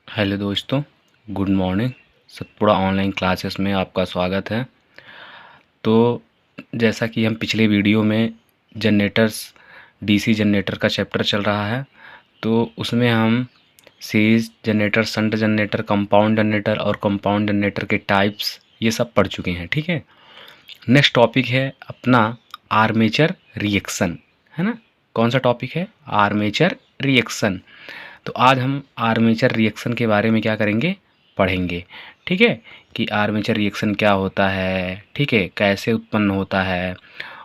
Hello दोस्तों, good morning. Satpura online classes में आपका स्वागत है। तो जैसा कि हम पिछले वीडियो में जनरेटर्स डीसी जनरेटर का चैप्टर चल रहा है, तो उसमें हम series generator, shunt generator, compound generator और कंपाउंड जनरेटर के टाइप्स ये सब पढ़ चुके हैं। ठीक है। नेक्स्ट टॉपिक है अपना आर्मेचर रिएक्शन, है ना। कौन सा टॉपिक है? Armature reaction. तो आज हम आर्मेचर रिएक्शन के बारे में क्या करेंगे, पढ़ेंगे। ठीक है, कि आर्मेचर रिएक्शन क्या होता है, ठीक है, कैसे उत्पन्न होता है,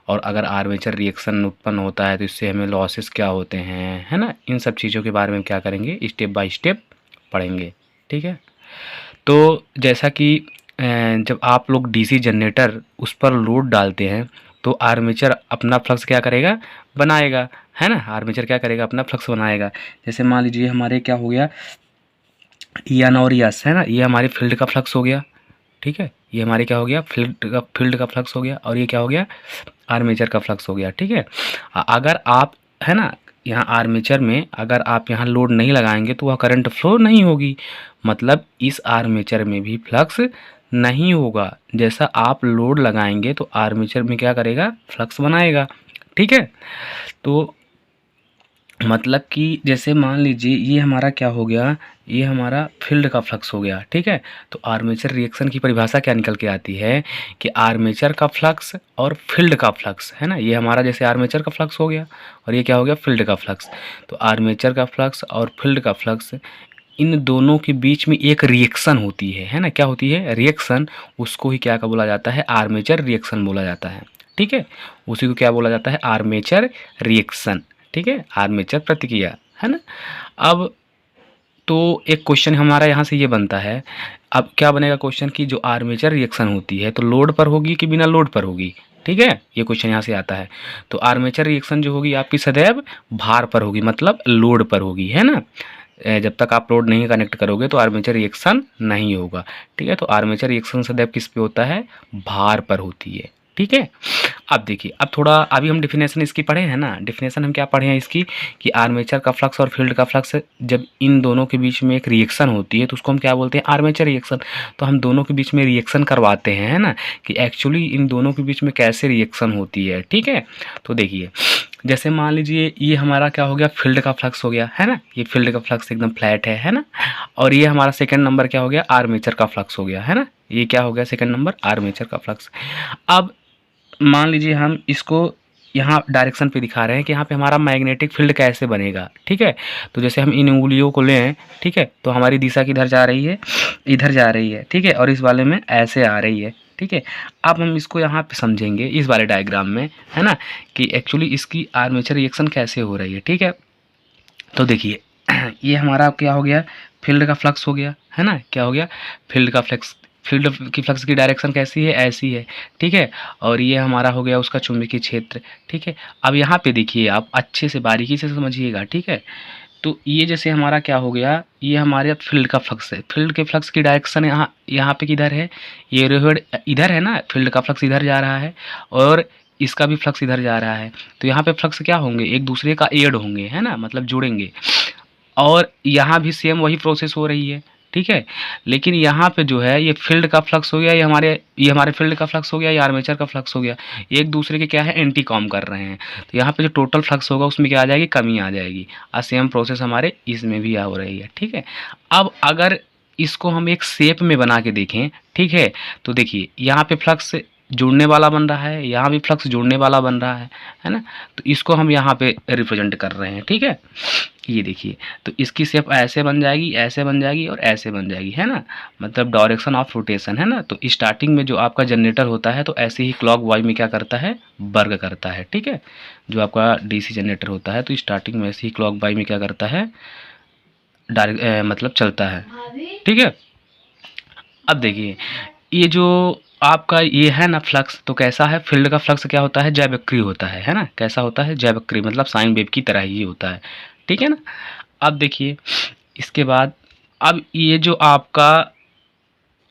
और अगर आर्मेचर रिएक्शन उत्पन्न होता है तो इससे हमें लॉसेस क्या होते हैं, है ना। इन सब चीज़ों के बारे में क्या करेंगे, स्टेप बाय स्टेप पढ़ेंगे। ठीक है। तो जैसा कि जब आप लोग डीसी जनरेटर उस पर लोड डालते हैं तो आर्मेचर अपना फ्लक्स क्या करेगा, बनाएगा, है ना। आर्मेचर क्या करेगा, अपना फ्लक्स बनाएगा। जैसे मान लीजिए हमारे क्या हो गया, एन और एस, है ना, ये हमारे फील्ड का फ्लक्स हो गया। ठीक है, ये हमारे क्या हो गया, फील्ड का फ्लक्स हो गया, और ये क्या हो गया, आर्मेचर का फ्लक्स हो गया। ठीक है। अगर आप, है ना, यहाँ आर्मेचर में अगर आप यहाँ लोड नहीं लगाएंगे तो वह करंट फ्लो नहीं होगी, मतलब इस आर्मेचर में भी फ्लक्स नहीं होगा। जैसा आप लोड लगाएंगे तो आर्मेचर में क्या करेगा, फ्लक्स बनाएगा। ठीक है। तो मतलब कि जैसे मान लीजिए ये हमारा क्या हो गया, ये हमारा फील्ड का फ्लक्स हो गया। ठीक है। तो आर्मेचर रिएक्शन की परिभाषा क्या निकल के आती है कि आर्मेचर का फ्लक्स और फील्ड का फ्लक्स, है ना, ये हमारा जैसे आर्मेचर का फ्लक्स हो गया और ये क्या हो गया, फील्ड का फ्लक्स। तो आर्मेचर का फ्लक्स और फील्ड का फ्लक्स, इन दोनों के बीच में एक रिएक्शन होती है ना, क्या होती है, रिएक्शन। उसको ही क्या का बोला जाता है, आर्मेचर रिएक्शन बोला जाता है। ठीक है, उसी को क्या बोला जाता है, आर्मेचर रिएक्शन। ठीक है, आर्मेचर प्रतिक्रिया, है ना। अब तो एक क्वेश्चन हमारा यहाँ से ये बनता है, अब क्या बनेगा क्वेश्चन की, जो आर्मेचर रिएक्शन होती है तो लोड पर होगी कि बिना लोड पर होगी। ठीक है, ये क्वेश्चन यहाँ से आता है। तो आर्मेचर रिएक्शन जो होगी आपकी सदैव भार पर होगी, मतलब लोड पर होगी, है ना। जब तक आप लोड नहीं कनेक्ट करोगे तो आर्मेचर रिएक्शन नहीं होगा। ठीक है। तो आर्मेचर रिएक्शन सदैव किस पे होता है, भार पर होती है। ठीक है। अब देखिए, अब थोड़ा अभी हम डिफिनेशन इसकी पढ़े हैं ना, डिफिनेशन हम क्या पढ़े हैं इसकी, कि आर्मेचर का फ्लक्स और फील्ड का फ्लक्स जब इन दोनों के बीच में एक रिएक्शन होती है तो उसको हम क्या बोलते हैं, आर्मेचर रिएक्शन। तो हम दोनों के बीच में रिएक्शन करवाते हैं, है ना, कि एक्चुअली इन दोनों के बीच में कैसे रिएक्शन होती है। ठीक है। तो देखिए, जैसे मान लीजिए ये हमारा क्या हो गया, फील्ड का फ्लक्स हो गया, है ना, ये फील्ड का फ्लक्स एकदम फ्लैट है ना। और ये हमारा सेकंड नंबर क्या हो गया, आर्मेचर का फ्लक्स हो गया, है ना। ये क्या हो गया, सेकंड नंबर आर्मेचर का फ्लक्स। अब मान लीजिए हम इसको यहाँ डायरेक्शन पे दिखा रहे हैं कि यहाँ पे हमारा मैग्नेटिक फील्ड कैसे बनेगा। ठीक है। तो जैसे हम इन उंगलियों को लें, ठीक है, तो हमारी दिशा किधर जा रही है, इधर जा रही है। ठीक है, और इस वाले में ऐसे आ रही है। ठीक है। अब हम इसको यहाँ पे समझेंगे इस वाले डायग्राम में, है ना, कि एक्चुअली इसकी आर्मेचर रिएक्शन कैसे हो रही है। ठीक है। तो देखिए ये हमारा क्या हो गया, फील्ड का फ्लक्स हो गया, है ना, क्या हो गया, फील्ड का फ्लक्स। फील्ड की फ्लक्स की डायरेक्शन कैसी है, ऐसी है। ठीक है। और ये हमारा हो गया उसका चुंबकीय क्षेत्र। ठीक है। अब यहाँ पे देखिए, आप अच्छे से बारीकी से समझिएगा। ठीक है। तो ये जैसे हमारा क्या हो गया, ये हमारे फील्ड का फ्लक्स है। फील्ड के फ्लक्स की डायरेक्शन यहाँ यहाँ पे किधर है, ये रोड इधर है ना, फील्ड का फ्लक्स इधर जा रहा है और इसका भी फ्लक्स इधर जा रहा है। तो यहाँ पे फ्लक्स क्या होंगे, एक दूसरे का एड होंगे, है ना, मतलब जुड़ेंगे। और यहाँ भी सेम वही प्रोसेस हो रही है। ठीक है। लेकिन यहाँ पे जो है ये फील्ड का फ्लक्स हो गया, ये हमारे फील्ड का फ्लक्स हो गया, ये आर्मेचर का फ्लक्स हो गया, एक दूसरे के क्या है, एंटी कॉम कर रहे हैं। तो यहाँ पे जो टोटल फ्लक्स होगा उसमें क्या आ जाएगी, कमी आ जाएगी। और सेम प्रोसेस हमारे इसमें भी हो रही है। ठीक है। अब अगर इसको हम एक शेप में बना के देखें, ठीक है, तो देखिए यहाँ पे फ्लक्स जुड़ने वाला बन रहा है, यहाँ भी फ्लक्स जुड़ने वाला बन रहा है ना। तो इसको हम यहाँ पे रिप्रेजेंट कर रहे हैं। ठीक है। ये देखिए, तो इसकी शेप ऐसे बन जाएगी, ऐसे बन जाएगी और ऐसे बन जाएगी, है ना, मतलब डायरेक्शन ऑफ रोटेशन, है ना। तो स्टार्टिंग में जो आपका जनरेटर होता है तो ऐसे ही क्लॉक वाइज में क्या करता है, वर्क करता है। ठीक है। जो आपका डीसी जनरेटर होता है तो स्टार्टिंग में ऐसे ही क्लॉक वाइज में क्या करता है, मतलब चलता है। ठीक है। अब देखिए, ये जो आपका ये है ना फ्लक्स, तो कैसा है, फील्ड का फ्लक्स क्या होता है, जैवक्रिय होता है ना, कैसा होता है, जैवक्रिय, मतलब साइन वेव की तरह ही होता है। ठीक है ना। अब देखिए इसके बाद, अब ये जो आपका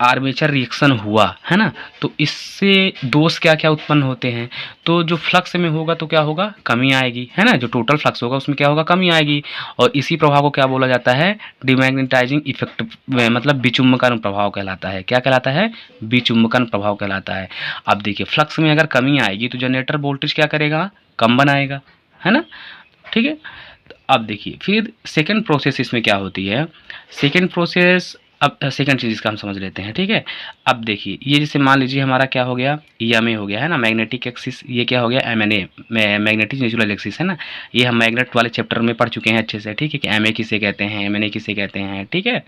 आर्मेचर रिएक्शन हुआ है ना, तो इससे दोष क्या क्या उत्पन्न होते हैं। तो जो फ्लक्स में होगा तो क्या होगा, कमी आएगी, है ना, जो टोटल फ्लक्स होगा उसमें क्या होगा, कमी आएगी। और इसी प्रभाव को क्या बोला जाता है, डिमैग्नेटाइजिंग इफेक्ट, मतलब विचुम्बकन प्रभाव कहलाता है। क्या कहलाता है, विचुम्बकन प्रभाव कहलाता है। अब देखिए फ्लक्स में अगर कमी आएगी तो जनरेटर वोल्टेज क्या करेगा, कम बनाएगा, है ना, ठीक है। अब देखिए फिर सेकंड प्रोसेस इसमें क्या होती है, सेकंड प्रोसेस, अब सेकंड चीज़ इसका हम समझ लेते हैं, ठीक है। अब देखिए ये जैसे मान लीजिए हमारा क्या हो गया, एम ए हो गया, है ना, मैग्नेटिक एक्सिस, ये क्या हो गया, M N A, magnetic natural axis, है ना। ये हम मैग्नेट वाले चैप्टर में पढ़ चुके हैं अच्छे से, ठीक है, कि एम ए किसे कहते हैं, एम एन ए किसे कहते हैं, ठीक है।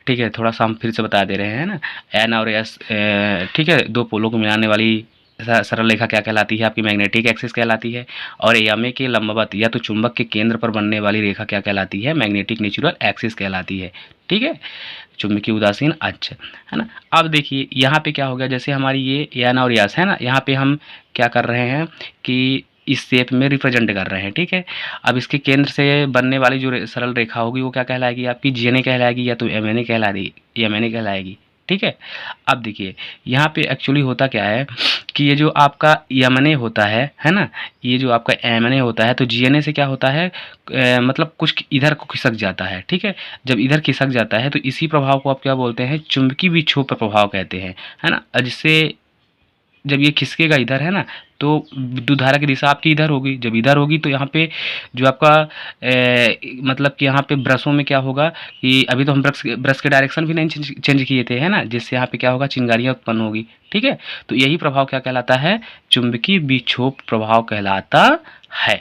ठीक है, थोड़ा सा हम फिर से बता दे रहे हैं ना, एन और एस, ठीक है, दो पोलों को मिलाने वाली सरल रेखा क्या कहलाती है, आपकी मैग्नेटिक एक्सिस कहलाती है। और एम ए के लंबवत या तो चुंबक के केंद्र पर बनने वाली रेखा क्या कहलाती है, मैग्नेटिक नेचुरल एक्सिस कहलाती है, ठीक है, चुंबकीय उदासीन अक्ष, है ना। अब देखिए यहाँ पे क्या हो गया, जैसे हमारी ये एन और यस है ना, यहाँ पे हम क्या कर रहे हैं कि इस शेप में रिप्रेजेंट कर रहे हैं, ठीक है। अब इसके केंद्र से बनने वाली जो सरल रेखा होगी वो क्या कहलाएगी, आपकी जी एन ए कहलाएगी या तो एम एन ए कहलाएगी, ठीक है। अब देखिए यहाँ पे एक्चुअली होता क्या है कि ये जो आपका यमन ए होता है ना, ये जो आपका एम एन ए होता है, तो जी एन ए से क्या होता है, मतलब कुछ इधर को खिसक जाता है, ठीक है। जब इधर खिसक जाता है तो इसी प्रभाव को आप क्या बोलते हैं, चुंबकीय विक्षोभ प्रभाव कहते हैं, है ना। जिससे जब ये खिसकेगा इधर, है ना, तो विद्युत धारा की दिशा आपकी इधर होगी, जब इधर होगी तो यहाँ पे जो आपका मतलब कि यहाँ पे ब्रशों में क्या होगा कि अभी तो हम ब्रश के डायरेक्शन भी नहीं चेंज किए थे, है ना, जिससे यहाँ पे क्या होगा, चिंगारियाँ उत्पन्न होगी, ठीक है। तो यही प्रभाव क्या कहलाता है, चुंबकीय विक्षोभ प्रभाव कहलाता है,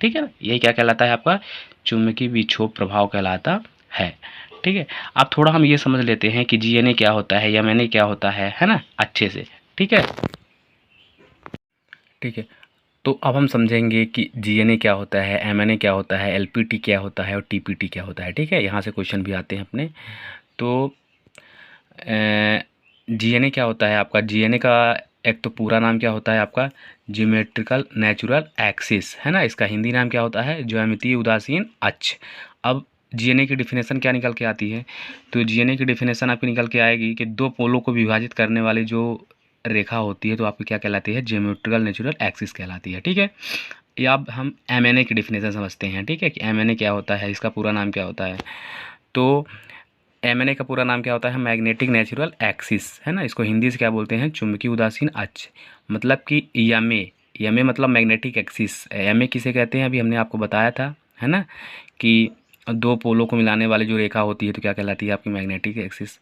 ठीक है ना। यही क्या कहलाता है आपका, चुंबकीय विक्षोभ प्रभाव कहलाता है, ठीक है। अब थोड़ा हम ये समझ लेते हैं कि जी एन ए क्या होता है, एम एन ए क्या होता है ना, अच्छे से, ठीक है, ठीक है। तो अब हम समझेंगे कि जीएनए क्या होता है, एमएनए क्या होता है, एलपीटी क्या होता है और टीपीटी क्या होता है, ठीक है। यहाँ से क्वेश्चन भी आते हैं अपने। तो जीएनए क्या होता है आपका, जीएनए का एक तो पूरा नाम क्या होता है आपका, ज्योमेट्रिकल नेचुरल एक्सिस, है ना। इसका हिंदी नाम क्या होता है, ज्यामितीय उदासीन अक्ष। अब जीएनए की डिफिनेशन क्या निकल के आती है, तो जीएनए की डिफिनेशन आपकी निकल के आएगी कि दो पोलों को विभाजित करने वाली जो रेखा होती है तो आपकी क्या कहलाती है, ज्योमेट्रिकल नेचुरल एक्सिस कहलाती है, ठीक है। या अब हम एमएनए की डिफिनेशन समझते हैं, ठीक है, कि एमएनए क्या होता है, इसका पूरा नाम क्या होता है। तो एमएनए का पूरा नाम क्या होता है, मैग्नेटिक नेचुरल एक्सिस, है ना। इसको हिंदी से क्या बोलते हैं, चुंबकीय उदासीन अक्ष। मतलब कि एमए मतलब मैग्नेटिक एक्सिस, एमए किसे कहते हैं अभी हमने आपको बताया था, है ना, कि दो पोलों को मिलाने वाली जो रेखा होती है तो क्या कहलाती है आपकी, मैग्नेटिक एक्सिस।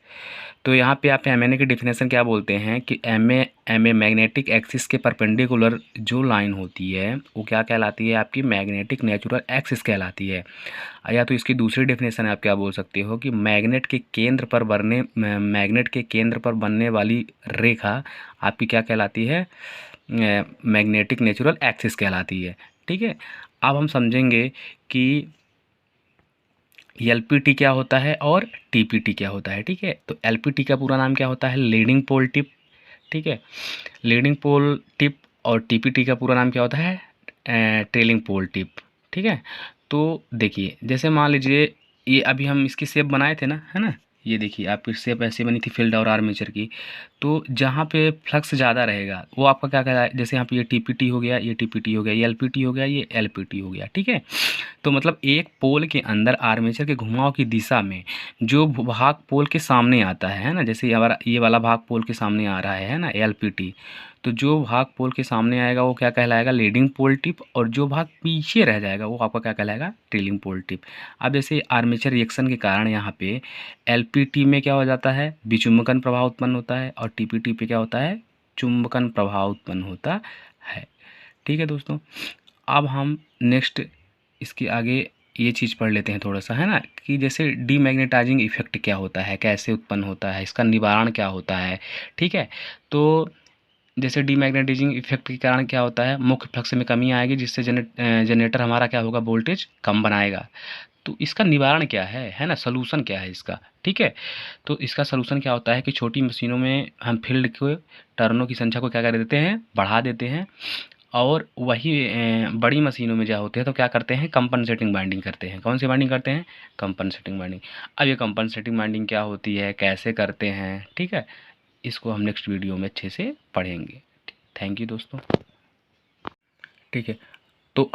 तो यहाँ पे आप एमएनए की डिफिनेशन क्या बोलते हैं कि एमए मैग्नेटिक एक्सिस के परपेंडिकुलर जो लाइन होती है वो क्या कहलाती है, आपकी मैग्नेटिक नेचुरल एक्सिस कहलाती है। या तो इसकी दूसरी डेफिनेशन आप क्या बोल सकते हो कि मैग्नेट के केंद्र पर बनने वाली रेखा आपकी क्या कहलाती है, मैग्नेटिक नेचुरल एक्सिस कहलाती है, ठीक है। अब हम समझेंगे कि एलपीटी क्या होता है और टीपीटी क्या होता है, ठीक है। तो एलपीटी का पूरा नाम क्या होता है, लीडिंग पोल टिप, ठीक है, लीडिंग पोल टिप। और टीपीटी का पूरा नाम क्या होता है, ट्रेलिंग पोल टिप, ठीक है। तो देखिए जैसे मान लीजिए ये अभी हम इसकी शेप बनाए थे ना, है ना, ये देखिए आपकी शेप ऐसे बनी थी फील्ड और आर्मेचर की। तो जहाँ पे फ्लक्स ज़्यादा रहेगा वो आपका क्या कहता है, जैसे यहाँ पे ये टीपीटी हो गया, ये टीपीटी हो गया, ये एलपीटी हो गया, ये एलपीटी हो गया, ठीक है। तो मतलब एक पोल के अंदर आर्मेचर के घुमाव की दिशा में जो भाग पोल के सामने आता है ना, जैसे ये वाला भाग पोल के सामने आ रहा है ना, एलपीटी। तो जो भाग पोल के सामने आएगा वो क्या कहलाएगा, लीडिंग पोल टिप। और जो भाग पीछे रह जाएगा वो आपका क्या कहलाएगा, ट्रेलिंग पोल टिप। अब जैसे आर्मेचर रिएक्शन के कारण यहाँ पे एलपीटी में क्या हो जाता है, विचुम्बकन प्रभाव उत्पन्न होता है, और टीपीटी पे क्या होता है, चुंबकन प्रभाव उत्पन्न होता है, ठीक है दोस्तों। अब हम नेक्स्ट इसके आगे ये चीज़ पढ़ लेते हैं थोड़ा सा, है ना, कि जैसे डीमैग्नेटाइजिंग इफेक्ट क्या होता है, कैसे उत्पन्न होता है, इसका निवारण क्या होता है, ठीक है। तो जैसे डीमैग्नेटाइजिंग इफेक्ट के कारण क्या होता है, मुख्य फ्लक्स में कमी आएगी जिससे जनरेटर हमारा क्या होगा, वोल्टेज कम बनाएगा। तो इसका निवारण क्या है ना, सलूशन क्या है इसका, ठीक है। तो इसका सलूशन क्या होता है कि छोटी मशीनों में हम फील्ड के टर्नों की संख्या को क्या कर देते हैं, बढ़ा देते हैं। और वही बड़ी मशीनों में जो होते हैं तो क्या करते हैं, कंपनसेटिंग बाइंडिंग करते हैं। कौन सी बाइंडिंग करते हैं, कंपनसेटिंग बाइंडिंग। अब ये कंपनसेटिंग बाइंडिंग क्या होती है, कैसे करते हैं, ठीक है, इसको हम नेक्स्ट वीडियो में अच्छे से पढ़ेंगे। थैंक यू दोस्तों। ठीक है, तो